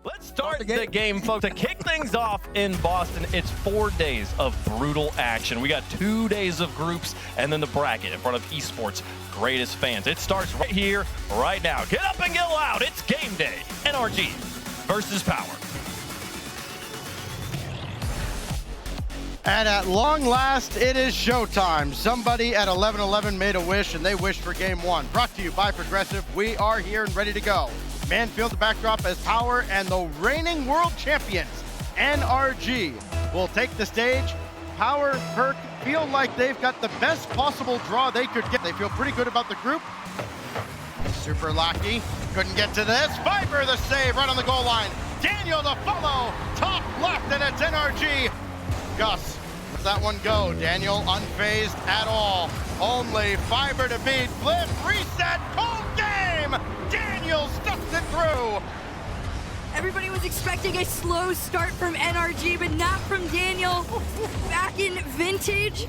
Let's start the game, folks. To kick things off in Boston, it's 4 days of brutal action. We got 2 days of groups and then the bracket in front of esports' greatest fans. It starts right here, right now. Get up and get loud. It's game day. NRG versus Power. And at long last, it is showtime. Somebody at 11:11 made a wish, and they wished for game one. Brought to you by Progressive. We are here and ready to go. Manfield the backdrop as Power and the reigning world champions, NRG, will take the stage. Power, Perk, feel like they've got the best possible draw they could get. They feel pretty good about the group. Super lucky. Couldn't get to this. Viper the save right on the goal line. Daniel the follow. Top left, and it's NRG. Gus, let that one go. Daniel unfazed at all. Only Fiber to beat. Flip, reset, cold game! Daniel stuffed it through. Everybody was expecting a slow start from NRG, but not from Daniel. Back in vintage.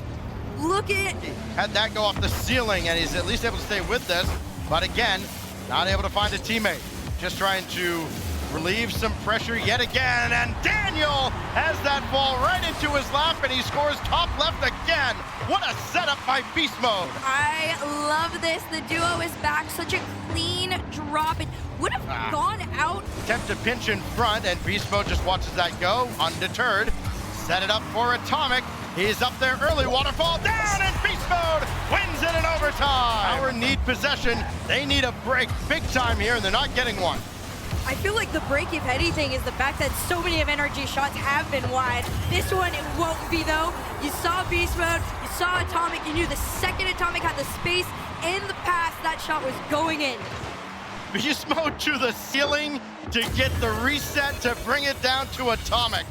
Look at... Had that go off the ceiling, and he's at least able to stay with this. But again, not able to find a teammate. Just trying to relieve some pressure yet again, and Daniel has that ball right into his lap, and he scores top left again. What a setup by Beast Mode. I love this. The duo is back. Such a clean drop. It would have gone out. Attempt to pinch in front, and Beast Mode just watches that go, undeterred. Set it up for Atomic. He's up there early, waterfall down, and Beast Mode wins it in overtime. Power need possession. They need a break big time here, and they're not getting one. I feel like the break, if anything, is the fact that so many of NRG shots have been wide. This one, it won't be, though. You saw Beast Mode, you saw Atomic, you knew the second Atomic had the space in the pass, that shot was going in. Beast Mode to the ceiling to get the reset to bring it down to Atomic.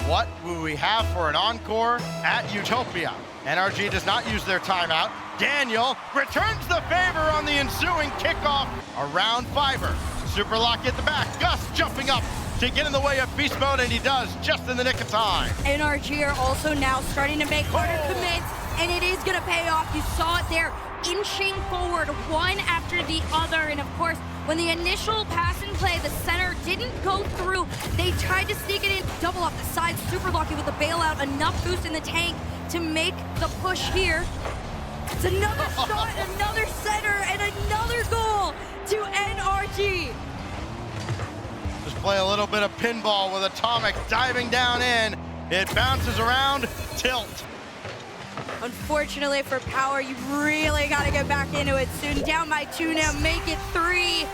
What will we have for an encore at Utopia? NRG does not use their timeout. Daniel returns the favor on the ensuing kickoff around Fiber. Super lock at the back. Gus jumping up to get in the way of Beast Mode, and he does just in the nick of time. NRG are also now starting to make harder commits, and it is going to pay off. You saw it there, inching forward one after the other. And of course, when the initial pass and play, the center didn't go through. They tried to sneak it in, double off the side, super lucky with the bailout, enough boost in the tank to make the push here. It's another shot, another center, and another goal to NRG. Just play a little bit of pinball with Atomic diving down in. It bounces around, tilt. Unfortunately for Power, you really got to get back into it soon. Down by 2 now, make it 3.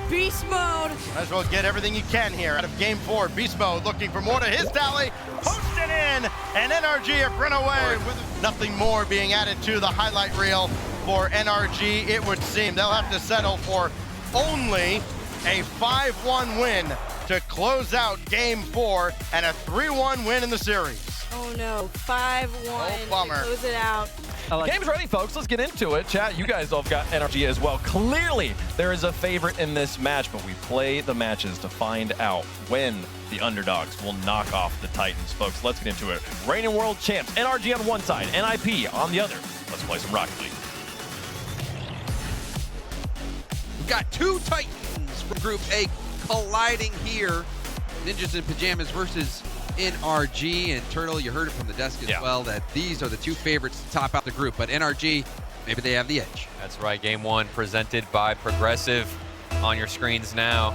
Beast Mode. Might as well get everything you can here out of game 4. Beast Mode looking for more to his tally. Posted in, and NRG have run away with nothing more being added to the highlight reel for NRG, it would seem. They'll have to settle for only a 5-1 win to close out game 4 and a 3-1 win in the series. Oh no, 5-1. Oh, bummer. Close it out. Game's ready, folks. Let's get into it. Chat, you guys all got NRG as well. Clearly, there is a favorite in this match, but we play the matches to find out when the underdogs will knock off the Titans. Folks, let's get into it. Reigning world champs, NRG on one side, NIP on the other. Let's play some Rocket League. We've got 2 Titans from Group A colliding here. Ninjas in Pajamas versus NRG, and Turtle, you heard it from the desk as well, that these are the 2 favorites to top out the group, but NRG, maybe they have the edge. That's right, game 1 presented by Progressive on your screens now.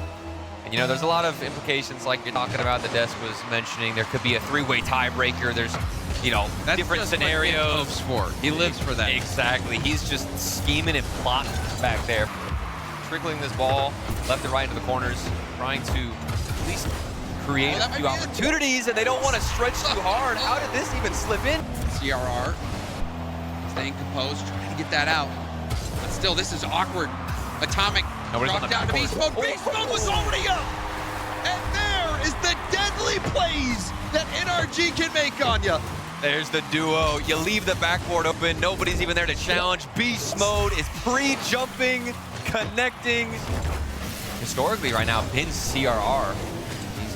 And you know, there's a lot of implications like you're talking about, the desk was mentioning. There could be a 3-way tiebreaker. There's, you know, That's different just scenarios. He lives for that. Exactly, he's just scheming and plotting back there. Trickling this ball left and right into the corners, trying to at least create a few opportunities, and they don't want to stretch too hard. How did this even slip in? CRR staying composed, trying to get that out. But still, this is awkward. Atomic dropped down to Beast Mode. Beast Mode was already up! And there is the deadly plays that NRG can make on you. There's the duo. You leave the backboard open. Nobody's even there to challenge. Beast Mode is pre-jumping, connecting. Historically, right now, pins CRR.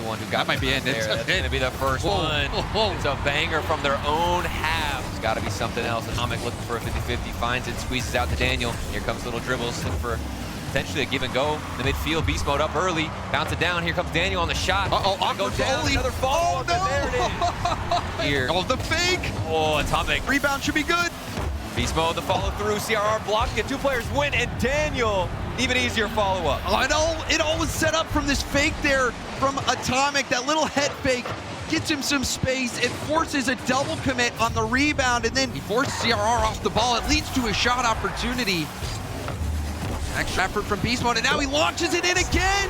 One who got that might be in. There. That's going to be the first one. It's a banger from their own half. It's got to be something else. Atomic looking for a 50-50, finds it, squeezes out to Daniel. Here comes little dribbles, looking for potentially a give and go. The midfield, beast mode up early, bounce it down. Here comes Daniel on the shot. Go down, another follow up, and there it is. Here. Oh, the fake. Oh, Atomic. Rebound should be good. Beast mode, the follow through. CRR blocked it. 2 players win, and Daniel, even easier follow up. I know it all was set up from this fake there from Atomic. That little head fake gets him some space. It forces a double commit on the rebound, and then he forced CRR off the ball. It leads to a shot opportunity. Extra effort from Beast Mode, and now he launches it in again.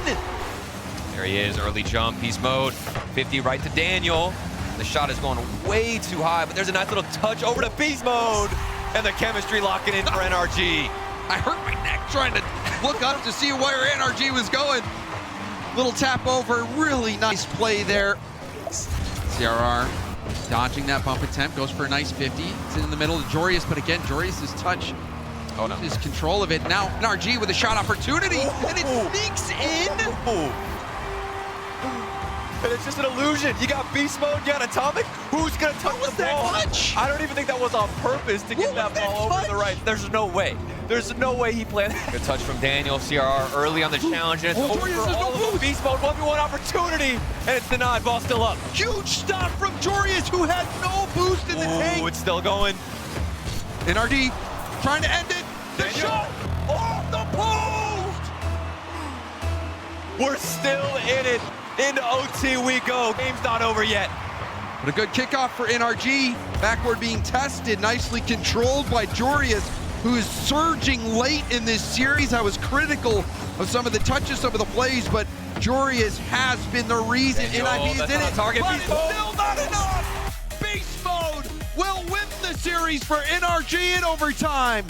There he is, early jump, Beast Mode. 50 right to Daniel. The shot is going way too high, but there's a nice little touch over to Beast Mode. And the chemistry locking in for NRG. I hurt my neck trying to look up to see where NRG was going. Little tap over, really nice play there. CRR dodging that bump attempt, goes for a nice 50. It's in the middle of Jorius, but again, Jorius' touch, his control of it. Now NRG with a shot opportunity, and it sneaks in. And it's just an illusion. You got Beast Mode, you got Atomic. Who's gonna touch the ball? Clutch? I don't even think that was on purpose to get that ball over the right. There's no way. There's no way he planned. Good touch from Daniel. CRR early on the challenge, and it's over for all of them. Beast Mode, 1v1 opportunity, and it's denied. Ball still up. Huge stop from Jorius, who had no boost in the tank. It's still going. NRG trying to end it. The shot off the post. We're still in it. Into OT we go. Game's not over yet. But a good kickoff for NRG. Backward being tested, nicely controlled by Jorius, who is surging late in this series. I was critical of some of the touches, some of the plays, but Jorius has been the reason NIP is in it. Target. But it's still not enough. Beast Mode will win the series for NRG in overtime.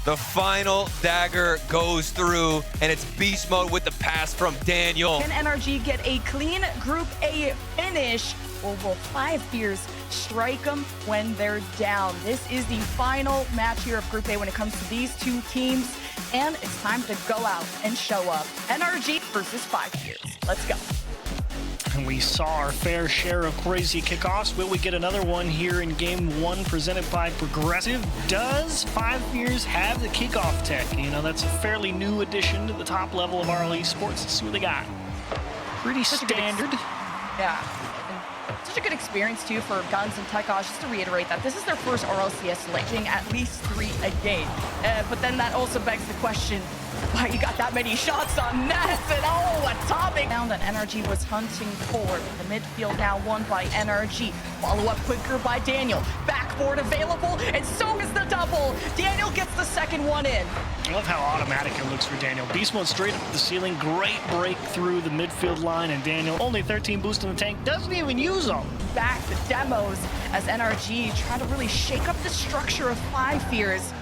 The final dagger goes through, and it's Beast Mode with the pass from Daniel. Can NRG get a clean Group A finish, or will 5 Fears strike them when they're down? This is the final match here of Group A when it comes to these 2 teams, and it's time to go out and show up. NRG versus 5 Fears. Let's go. And we saw our fair share of crazy kickoffs. Will we get another one here in Game 1 presented by Progressive? Does 5 Fears have the kickoff tech? You know, that's a fairly new addition to the top level of RLCS Sports. Let's see what they got. Pretty standard. Yeah. And such a good experience, too, for Guns and Taikosh. Just to reiterate that this is their first RLCS leading at least 3 a game. But then that also begs the question, why you got that many shots on net? And Atomic! Now that NRG was hunting forward. The midfield now won by NRG. Follow up quicker by Daniel. Backboard available, and so is the double. Daniel gets the second one in. I love how automatic it looks for Daniel. Beast Mode straight up to the ceiling. Great break through the midfield line, and Daniel, only 13 boost in the tank, doesn't even use them. Back to demos as NRG try to really shake up the structure of 5 Fears.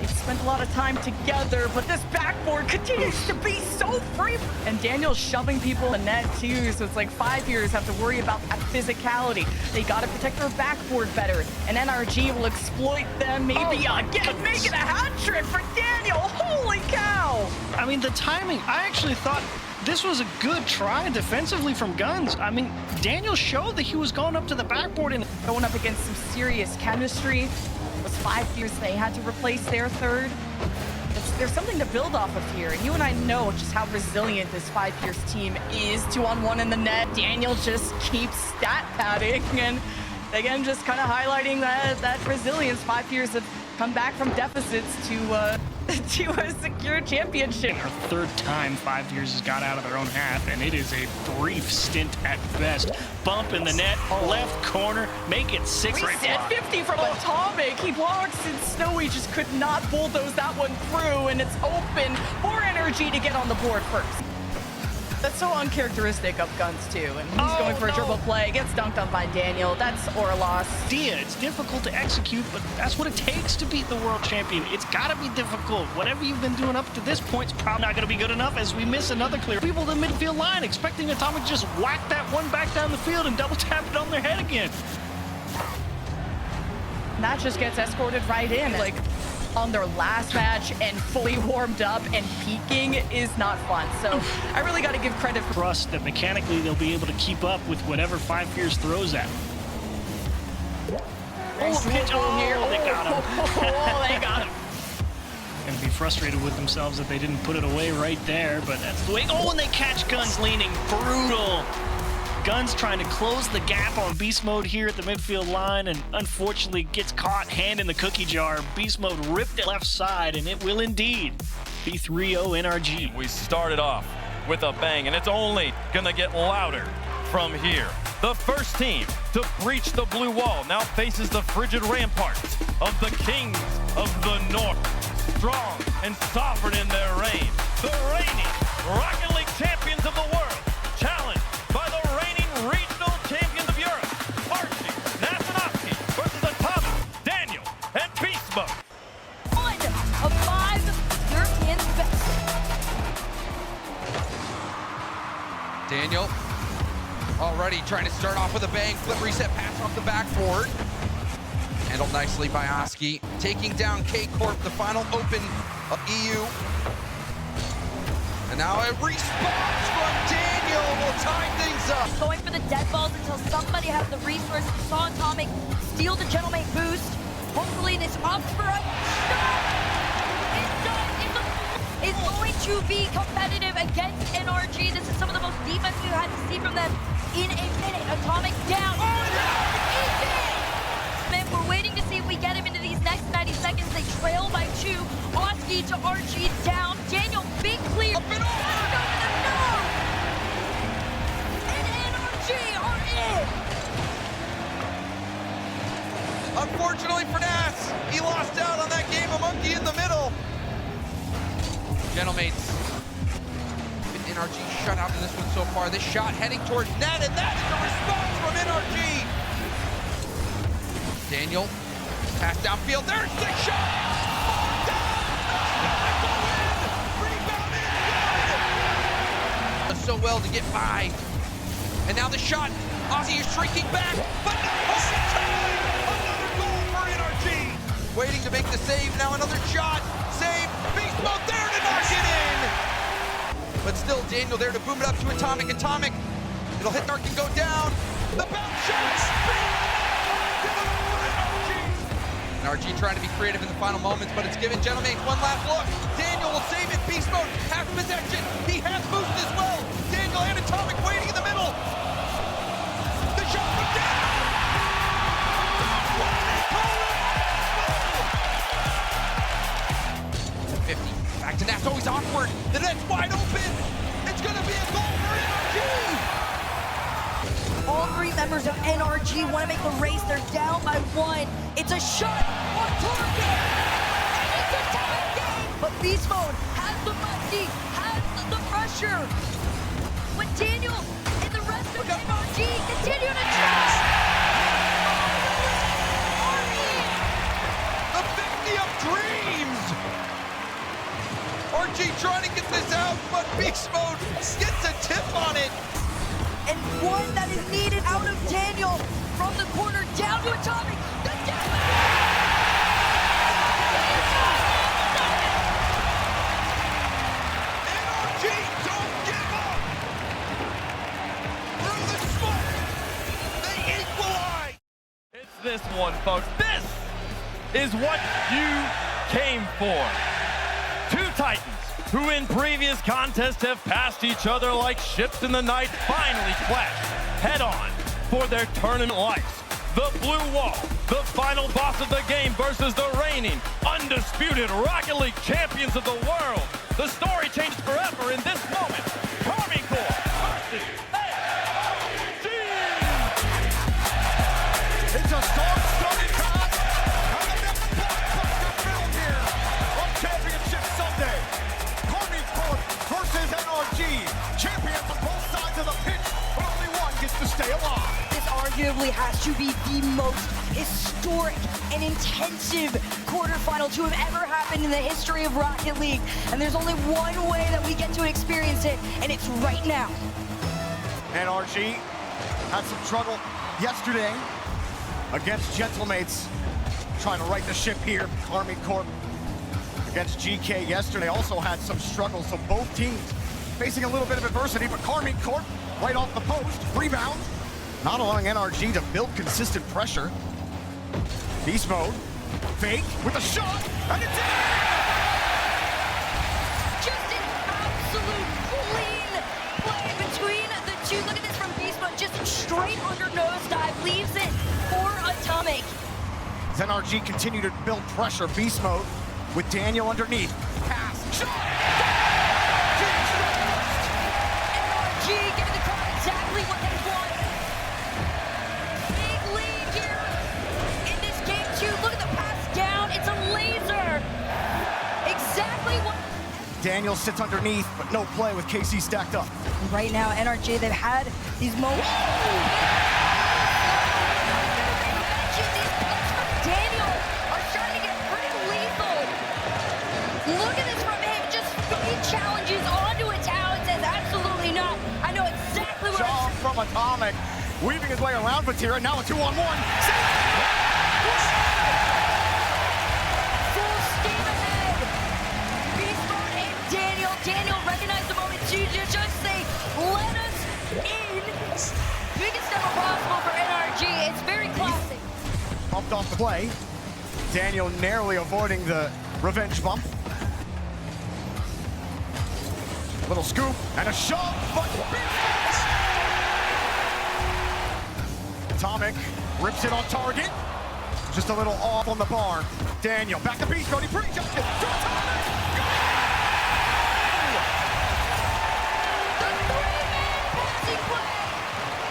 They've spent a lot of time together, but this backboard continues to be so free. And Daniel's shoving people in the net too, so it's like 5 Fears have to worry about that physicality. They gotta protect their backboard better, and NRG will exploit them maybe again, making a hat trick for Daniel. Holy cow! I mean, the timing, I actually thought this was a good try defensively from Guns. I mean, Daniel showed that he was going up to the backboard and going up against some serious chemistry. It was 5 Fears they had to replace their third. There's something to build off of here, and you and I know just how resilient this 5 Fears team is. 2-on-1 in the net. Daniel just keeps stat padding, and again, just kind of highlighting that resilience. 5 Fears have come back from deficits to a secure championship. Our 3rd time 5 Fears has got out of their own half, and it is a brief stint at best. Bump in the net, left corner, make it 6 right block. 50 from Atomic. He blocks, and Snowy just could not bulldoze that one through, and it's open for NRG to get on the board first. That's so uncharacteristic of Guns too, and he's going for a dribble play, gets dunked on by Daniel. That's or a loss. It's difficult to execute, but that's what it takes to beat the world champion. It's gotta be difficult. Whatever you've been doing up to this point is probably not gonna be good enough as we miss another clear. People in the midfield line expecting Atomic to just whack that one back down the field and double tap it on their head again. And that just gets escorted right in. Like on their last match and fully warmed up and peaking is not fun. So I really got to give credit for trust that mechanically they'll be able to keep up with whatever 5 Fears throws at them. pitch on here. They got him. They got him. going to be frustrated with themselves that they didn't put it away right there, but that's the way. Oh, and they catch Guns leaning. Brutal. Guns trying to close the gap on Beast Mode here at the midfield line, and unfortunately gets caught hand in the cookie jar. Beast Mode ripped it left side, and it will indeed be 3-0 NRG. We started off with a bang, and it's only gonna get louder from here. The first team to breach the blue wall now faces the frigid ramparts of the kings of the north. Strong and sovereign in their reign. The reigning Rocket League champions of the world, challenged by the reigning regional champions of Europe. Archie, Nasanowski versus Atomic, Daniel, and Beast Mode. One of 5 European best. Daniel already trying to start off with a bang. Flip reset pass off the backboard. Handled nicely by Oski. Taking down Corp, the final open of EU. And now a response from Daniel will tie things up. Going for the dead balls until somebody has the resources. Saw Atomic steal the Gentleman boost. Hopefully this up for a shot. It's done. It's going to be competitive against NRG. This is some of the most defense we've had to see from them in a minute. Atomic down. We're waiting to see if we get him into these next 90 seconds. They trail by 2. Oski to Archie down. Daniel, big clear. Up and over. And NRG are in. Unfortunately for Nas, he lost out on that game. A monkey in the middle. Gentlemates. NRG shut out in this one so far. This shot heading towards net, and that is a response from NRG. Daniel, pass downfield. There's the shot. Rebound in. So well to get by. And now the shot. Ozzy is shrinking back, but another goal for NRG. Waiting to make the save. Now another shot. Save. Beast Mode there to knock it in. But still, Daniel there to boom it up to Atomic. Atomic. It'll hit Narc and go down. The bounce shot. NRG trying to be creative in the final moments, but it's given Gentlemates one last look. Daniel will save it. Beast Mode has possession. He has boost as well. Daniel and Atomic waiting in the middle. The shot from Daniel. 50. Back to Nass. Always awkward. The net's wide open. It's going to be a goal for NRG. All 3 members of NRG want to make the race. They're down by 1. It's a shot on target. And it's a tie game. But Beast Mode has the musty, has the pressure. When Daniel and the rest of NRG continue to try. The 50 of dreams. RG trying to get this out, but Beast Mode gets a tip on it. And one that is needed out of Daniel from the corner down to Atomic. The NRG don't give up. Through the smoke, they equalize. It's this one, folks. This is what you came for. 2 Titans who in previous contests have passed each other like ships in the night, finally clashed head-on for their tournament lives. The Blue Wall, the final boss of the game versus the reigning, undisputed Rocket League champions of the world. The story changes forever in this moment. Karmine versus NRG. It's a star-studded card. Coming up the blockbuster film here on Championship Sunday. Karmine versus NRG. Champions on both sides of the pitch, but only one gets to stay alive. This arguably has to be the most historic and intensive quarterfinal to have ever happened in the history of Rocket League. And there's only one way that we get to experience it, and it's right now. NRG had some trouble yesterday against Gentlemates, trying to right the ship here. Karmine Corp against GK yesterday also had some struggles, so both teams facing a little bit of adversity, but Karmine Corp right off the post, rebound, not allowing NRG to build consistent pressure. Beast Mode, fake with a shot, and it's in! As NRG continue to build pressure, beast mode with Daniel underneath. Pass, shot! NRG giving the crowd exactly what they want. Big lead here in this game too. Look at the pass down. It's a laser. Exactly what. Daniel sits underneath, but no play with KC stacked up. Right now, NRG, they've had these moments. These plays from Daniel are starting to get pretty lethal. Look at this from him. Just he challenges onto a talent, says absolutely not. I know exactly what Shaw I'm from Atomic, weaving his way around Vatira. Now a 2-on-1. full steam ahead. Beast Mode and Daniel. Daniel recognized the moment to just say, let us in. Biggest ever possible for NRG. It's very classic. Bumped off the play. Daniel narrowly avoiding the revenge bump. Little scoop and a shove, but Atomic rips it on target. Just a little off on the bar. Daniel back to Beast Mode. He pre-jumped it. To Atomic. The three-man passing play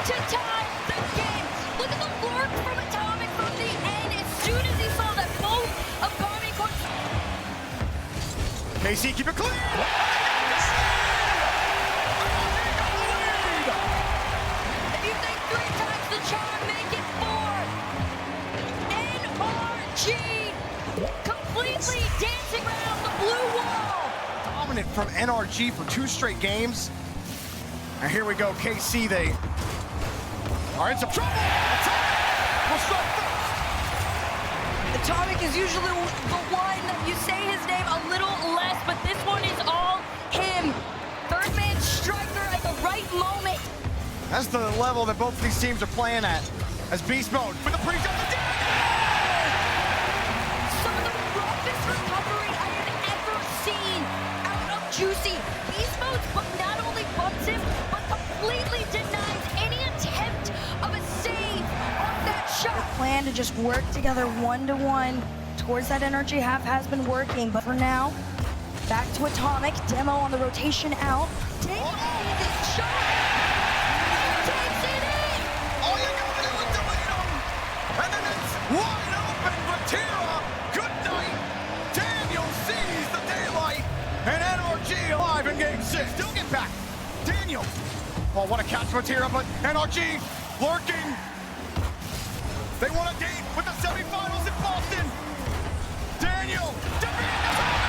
to tie the game. Look at the lurk from Atomic from the end. As soon as he saw that both of Karmine Corp. KC, keep it clear. If you think 3 times the charm, make it 4. NRG completely dancing around the blue wall. Dominant from NRG for 2 straight games. And here we go, KC, they are in some trouble. Atomic will strike first. Atomic is usually the one that you say his name a little less, but this one is all him. Third man striker at the right moment. That's the level that both of these teams are playing at. As Beast Mode with the pre-jump to Daniel! Some of the roughest recovery I have ever seen out of Juicy. Beast Mode not only bumps him, but completely denies any attempt of a save off that shot. Their plan to just work together one-to-one towards that energy half has been working, but for now, back to Atomic. Demo on the rotation out. Daniel with his shot. He takes it in. All you gotta do is delete him! And then it's wide open for Tira! Good night! Daniel sees the daylight! And NRG alive in game 6. Still get back! Daniel! Oh, what a catch for Tira, but NRG lurking! They want a date with the semifinals in Boston! Daniel! defeating Atomic!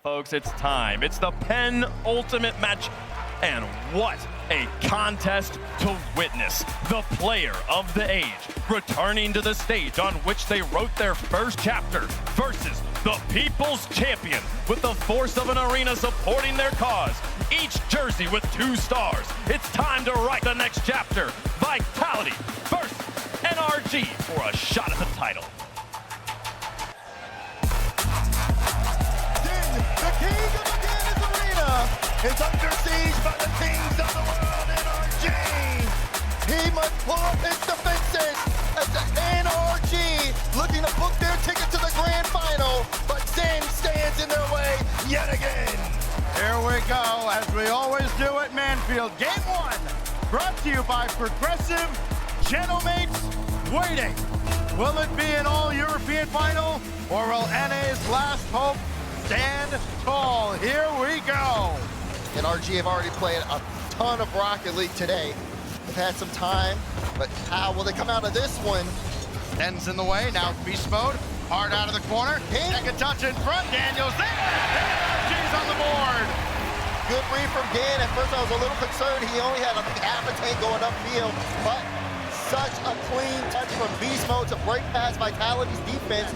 Folks, it's time. It's the penultimate match. And what a contest to witness. The player of the age returning to the stage on which they wrote their first chapter versus the people's champion with the force of an arena supporting their cause. Each jersey with 2 stars. It's time to write the next chapter. Vitality versus NRG for a shot at the title. The king of the Dennis Arena is under siege by the kings of the world, NRG. He must pull up his defenses as the NRG looking to book their ticket to the grand final, but Zen stands in their way yet again. Here we go, as we always do at Manfield. Game 1, brought to you by Progressive Gentlemates Waiting. Will it be an all-European final, or will NA's last hope stand tall? Here we go. NRG have already played a ton of Rocket League today. They've had some time, but how will they come out of this one? Ends in the way, now Beast Mode. Hard out of the corner. Take a touch in front, Daniel's there. NRG's on the board. Good read from Dan. At first I was a little concerned. He only had half a tank going upfield, but such a clean touch from Beast Mode to break past Vitality's defense.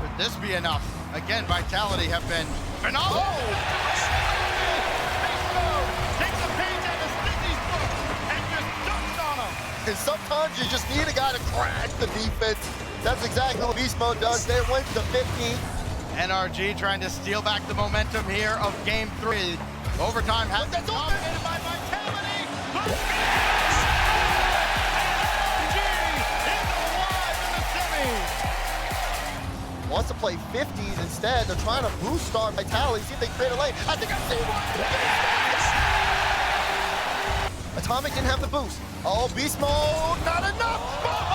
Could this be enough? Again, Vitality have been phenomenal. Beast Mode takes a page out of Sticky's book and just dunks on him. And sometimes you just need a guy to crash the defense. That's exactly what Beast Mode does. They went to 50. NRG trying to steal back the momentum here of game 3. Overtime has been dominated by Vitality. NRG is alive in the semis. Wants to play 50s instead. They're trying to boost star Vitality, see if they can create a lane. I think I see one. Atomic didn't have the boost. Oh, Beast Mode, not enough.